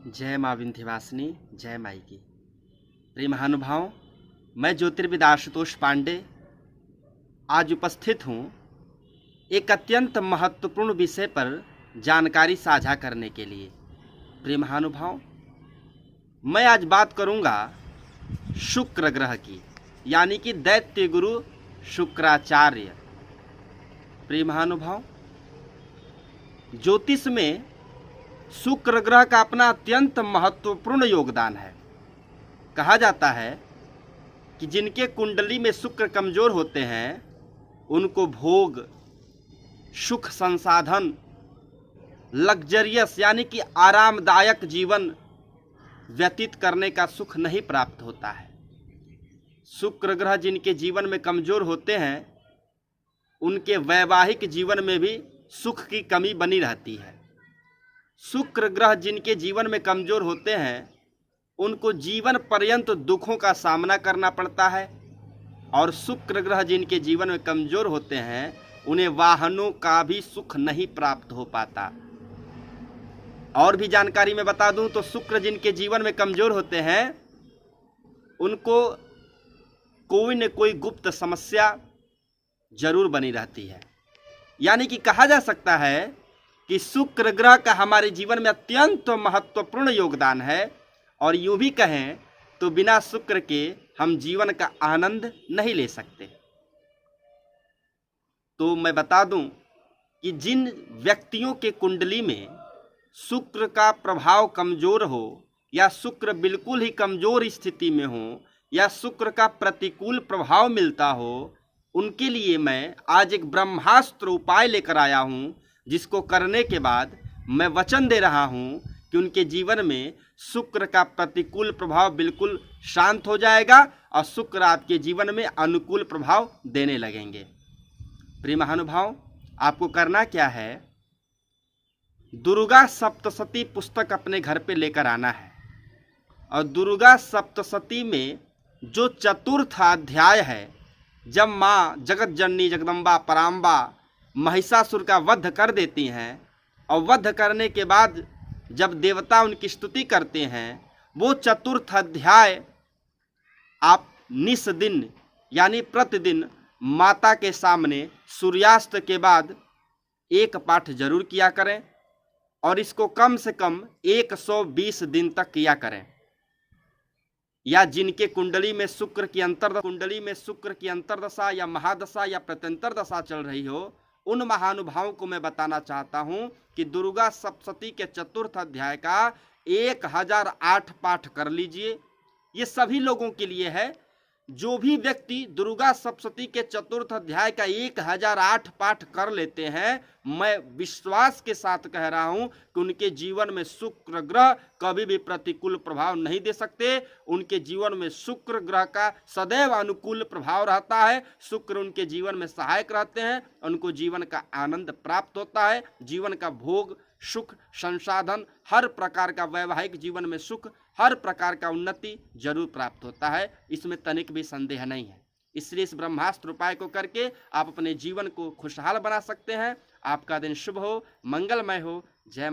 जय माँ विंध्यवासिनी, जय माई की। प्रिय महानुभाव, मैं ज्योतिर्विद आशुतोष पांडे आज उपस्थित हूँ एक अत्यंत महत्वपूर्ण विषय पर जानकारी साझा करने के लिए। प्रिय महानुभाव, मैं आज बात करूँगा शुक्र ग्रह की, यानी कि दैत्य गुरु शुक्राचार्य। प्रिय महानुभाव, ज्योतिष में शुक्र ग्रह का अपना अत्यंत महत्वपूर्ण योगदान है। कहा जाता है कि जिनके कुंडली में शुक्र कमजोर होते हैं उनको भोग, सुख, संसाधन, लग्जरियस यानी कि आरामदायक जीवन व्यतीत करने का सुख नहीं प्राप्त होता है। शुक्र ग्रह जिनके जीवन में कमजोर होते हैं उनके वैवाहिक जीवन में भी सुख की कमी बनी रहती है। शुक्र ग्रह जिनके जीवन में कमजोर होते हैं उनको जीवन पर्यंत दुखों का सामना करना पड़ता है, और शुक्र ग्रह जिनके जीवन में कमजोर होते हैं उन्हें वाहनों का भी सुख नहीं प्राप्त हो पाता। और भी जानकारी में बता दूं तो शुक्र जिनके जीवन में कमजोर होते हैं उनको कोई न कोई गुप्त समस्या जरूर बनी रहती है। यानी कि कहा जा सकता है कि शुक्र ग्रह का हमारे जीवन में अत्यंत महत्वपूर्ण योगदान है, और यूं भी कहें तो बिना शुक्र के हम जीवन का आनंद नहीं ले सकते। तो मैं बता दूं कि जिन व्यक्तियों के कुंडली में शुक्र का प्रभाव कमजोर हो, या शुक्र बिल्कुल ही कमजोर स्थिति में हो, या शुक्र का प्रतिकूल प्रभाव मिलता हो, उनके लिए मैं आज एक ब्रह्मास्त्र उपाय लेकर आया हूं, जिसको करने के बाद मैं वचन दे रहा हूं कि उनके जीवन में शुक्र का प्रतिकूल प्रभाव बिल्कुल शांत हो जाएगा और शुक्र आपके जीवन में अनुकूल प्रभाव देने लगेंगे। प्रिय महानुभाव, आपको करना क्या है, दुर्गा सप्तशती पुस्तक अपने घर पे लेकर आना है, और दुर्गा सप्तशती में जो चतुर्थ अध्याय है, जब माँ जगत जननी जगदम्बा पराम्बा महिषासुर का वध कर देती हैं, और वध करने के बाद जब देवता उनकी स्तुति करते हैं, वो चतुर्थ अध्याय आप निस दिन यानी प्रतिदिन माता के सामने सूर्यास्त के बाद एक पाठ जरूर किया करें, और इसको कम से कम 120 दिन तक किया करें। या जिनके कुंडली में शुक्र की अंतर्दशा या महादशा या प्रत्यंतर दशा चल रही हो, उन महानुभावों को मैं बताना चाहता हूं कि दुर्गा सप्तशती के चतुर्थ अध्याय का 1008 पाठ कर लीजिए। ये सभी लोगों के लिए है। जो भी व्यक्ति दुर्गा सप्तशती के चतुर्थ अध्याय का 1008 पाठ कर लेते हैं, मैं विश्वास के साथ कह रहा हूं कि उनके जीवन में शुक्र ग्रह कभी भी प्रतिकूल प्रभाव नहीं दे सकते। उनके जीवन में शुक्र ग्रह का सदैव अनुकूल प्रभाव रहता है। शुक्र उनके जीवन में सहायक रहते हैं, उनको जीवन का आनंद प्राप्त होता है, जीवन का भोग, सुख, संसाधन, हर प्रकार का वैवाहिक जीवन में सुख, हर प्रकार का उन्नति जरूर प्राप्त होता है। इसमें तनिक भी संदेह नहीं है। इसलिए इस ब्रह्मास्त्र उपाय को करके आप अपने जीवन को खुशहाल बना सकते हैं। आपका दिन शुभ हो, मंगलमय हो। जय मां।